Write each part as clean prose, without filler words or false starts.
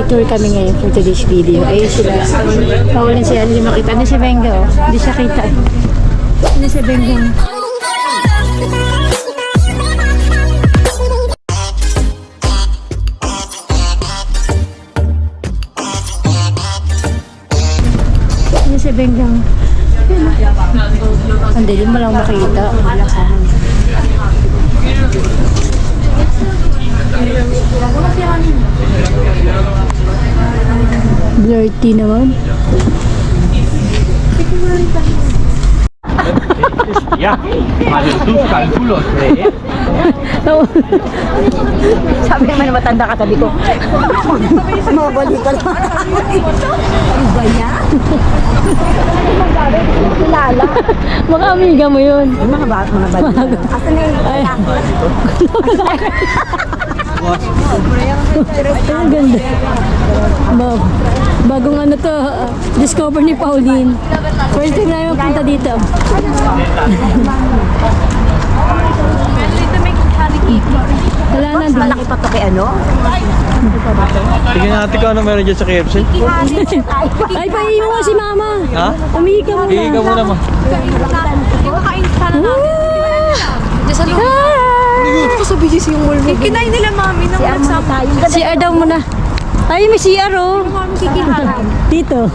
Mag-tour kami ngayon for today's video. Ayun sila. Paulin siya. Hindi makita. Ano si Benga oh? Hindi siya kita. Ano si Benga? Ano si Benga? Hindi din mo lang makita. Blurty naman. Ya, para tus cálculos, Sabi naman na matanda ka, sabi ko. Mabalik ka lang. Ano ba yan? Kilala. Mga amiga mo yun. Mga balik. Asa na yun? Ang ganda. Bagong ano to, discover ni Pauline. First time na yung punta dito. Wala na din. Malaki pa to kay ano? Tingnan natin kung ano meron dyan sa KFC. Ay, paiiwan mo si Mama. Ha? Umihi ka muna. Tingin ka muna ma. Kakain sana namin. Diyan sa loob. Ito sa BGC yung wall mo. Kinain nila mami nang nagsama. CR daw muna. Ay, may CR oh. Mami kikiharan. Dito.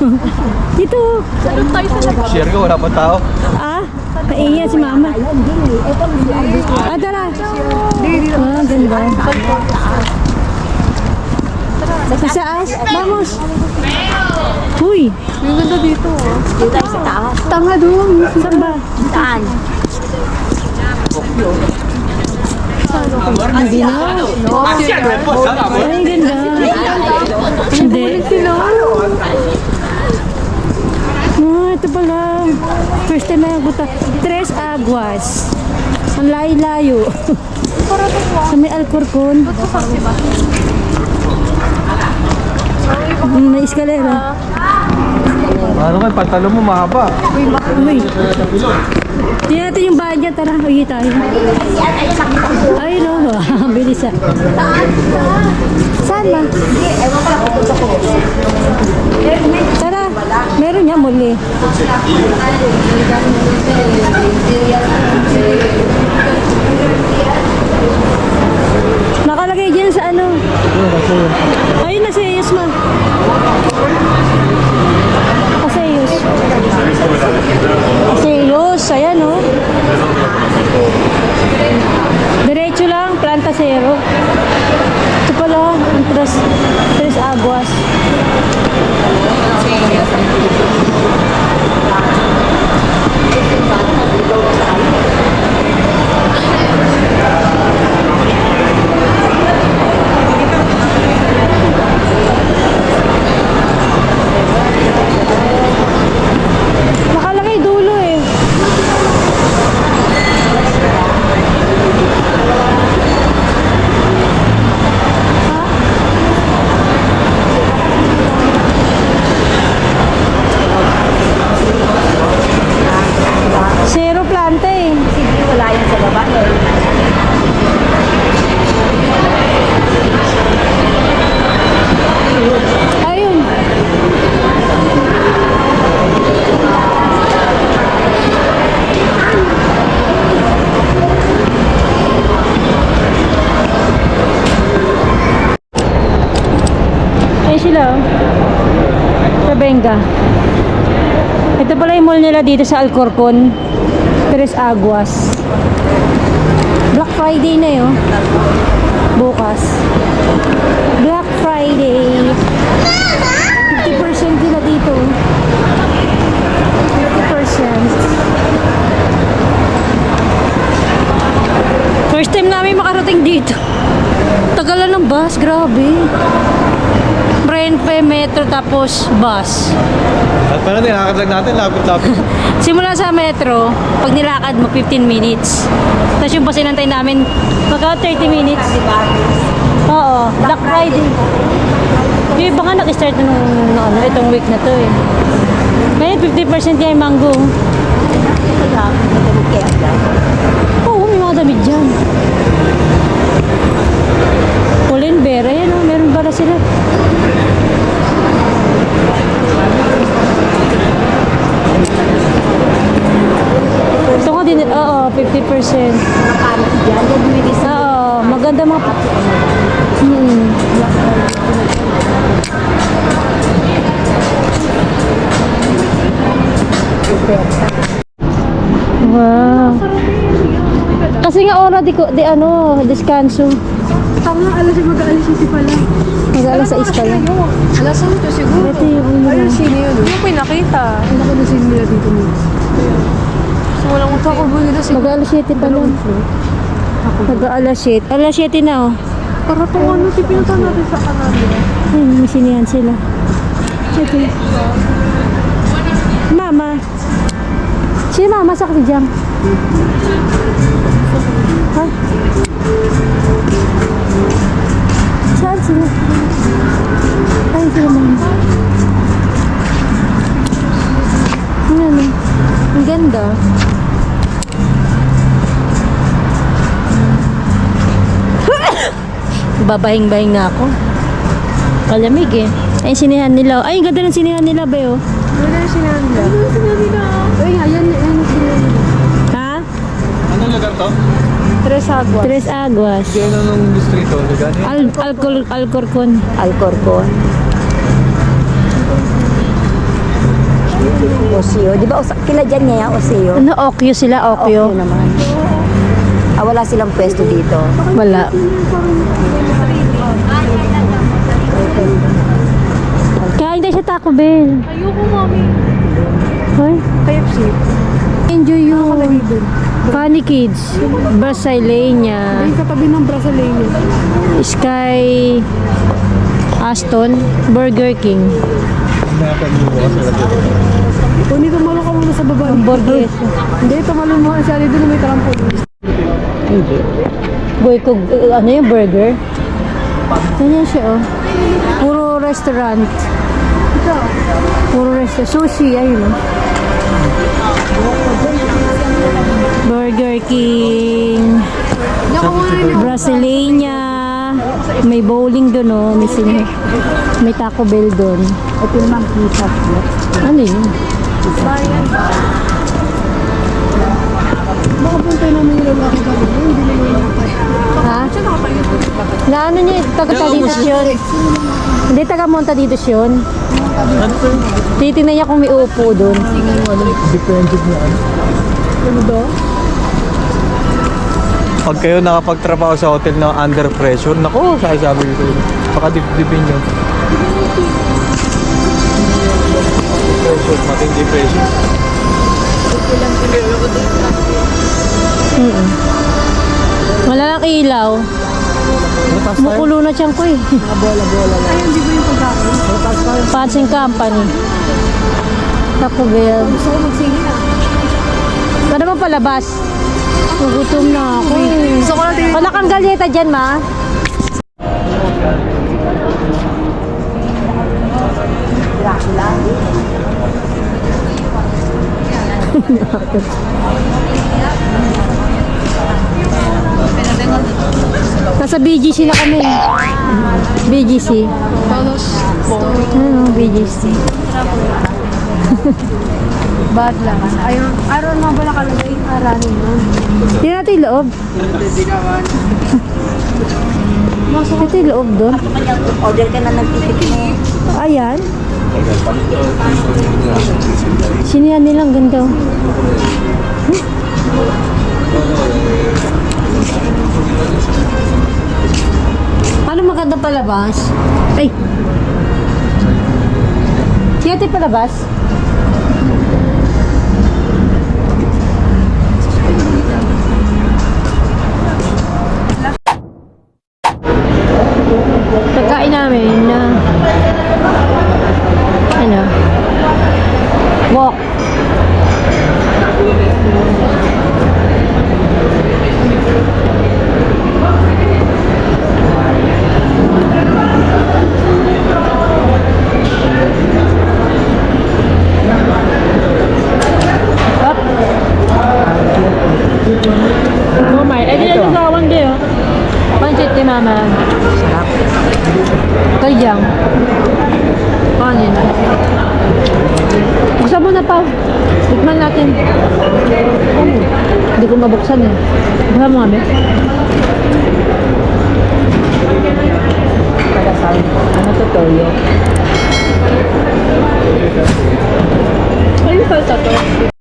Dito. Sarap tayo sa labas. Share ka, wala pang tao. Ah, naiiya si Mama. Ah, tara. Ah, ganda. Sasaas. Vamos. Uy. Yung ganda dito oh. Dito tayo sa taas. Tanga doon. Saan ba? Saan? Hindi na. Ay, ganda. Hindi. Ah, ito pala. First time na guta. Tres Aguas. Ang layo-layo. Sa may Alcorcon. May eskalera. Ano kayo, pantalon mo mahaba. Uy. Tingnan natin yung bahan niya. Tara, uwi tayo. Ay, no. Bilis ah. Saan ba? Tara, meron niya muli. Nakalagay dyan sa ano. Ayun na si Yusma. Asayos. Asayos. Ayan o. Diretso lang. Planta zero. Ito pala. Ang Tres Aguas. Nakalagay dulo eh. Zero planta eh. Wala yan sa baba. Ayun. Ayun sila oh. Sa Benga. Ito pala yung mall nila dito sa Alcorcon. Tres Aguas. Black Friday na yun. Bukas. Black Friday. 50% nila dito. 50%. First time namin makarating dito. Tagalan ng bus, grabe. Renfe, metro, tapos bus. At parang nilakad lang natin, lapit-lapit. Simula sa metro, pag nilakad mo 15 minutes. Tapos yung bus inantay namin, magka 30 minutes. Oo, Black Friday. Yung iba nga nag-start na nung itong week na to eh. Ngayon 50% niya yung mango. Oo, may mga damit dyan. Pull&Bear, ayan o, meron pala sila. Maganda mga... Hmm. Wow. Kasi nga ora di ano, descanso. Tama, alas mag-aalis yung pala. Mag-alas sa pala. Alas 8 siguro. Ito yung ulo. Ayun, sino yun? Yung pinakita. Ang laki na sino nila dito mo. So, walang magkakubo nila siguro. Mag-alas 7 pa lang. Mag-alas 7. Alas 7 na oh. Para itong ano, pinunta natin sa kanila. Ayun, may sinihan sila. Ito. Mama. Si mama sa dyan. Ha? Saan sila? Ay, sila mama. Ano? Ang ganda. Babahing-bahing na ako. Kalamig eh. Ay, sinihan nila. Ay, ang ganda ng sinihan nila, Beo. Ano na yung sinahan nila? Ano yung sinahan nila? Ay, ayan yung sinahan nila. Ha? Anong lugar to? Tres Aguas. Tres Aguas. Hindi ano nung distrito. Lugar niya? Alcorcon. Alcorcon. Oseo. Di ba kila dyan niya yung Oseo? Ano, Okyo sila, Okyo. Okyo naman. Ah, wala silang pwesto dito. Wala. Kain tayo sa Taco Bell. Ayoko, mami. Hoy. KFC. Enjoy yung Funny Kids. Brasileña. Ay, katabi ng Brasileño. Sky Aston. Burger King. Kung dito malo ka muna sa baba. Burger. Hindi, tumalo mo. Sa ali doon may trampoline. Boy, ano yung burger? Ganyan siya, oh. Puro restaurant. Puro restaurant. Sushi, ayun, oh. Burger King. Brasileña. May bowling doon, oh. May Taco Bell doon. Ito naman pizza. Ano yun? Baka puntay namin yung lalaki kami. Hindi na yung nakapay. Ha? Na ano niya, taga dito yun? Hindi, taga Montaditos yun. Titingnan niya kung may upo doon. Depende na ano. Ano daw? Pag kayo nakapagtrabaho sa hotel na under pressure, nako, sabi ko yun. Baka dibdibin nyo. Pressure, matindi pressure. Wala lang ilaw. Mataas tayo? Mukulo na siyang ko eh. Ayun, di ba yung pagkain? Pansing Company. Taco Bell. Gusto ko magsingin ah. Ano ba palabas? Nagutom na ako eh. Gusto ko natin Wala kang galyeta dyan, ma? Nasa BGC na kami. BGC. Todos. Ano, BGC. Bad lang. Ayun, araw na ba nakalagay yung aranin nun? Tingnan natin yung loob. Ito yung loob doon. Order ka na nagtitik mo. Ayan. Sinihan nilang ganda. Ano maganda palabas? Ay! Siyete palabas? Pagkain namin na ano? Wok. Up. Oh my, ay di na yung gawang di oh. Pancit ni mama. Kayang. Kanin. Buksan mo na pa. Tikman natin. Hindi ko mabuksan eh. Buksan mo nga, be. Ano to, toyo?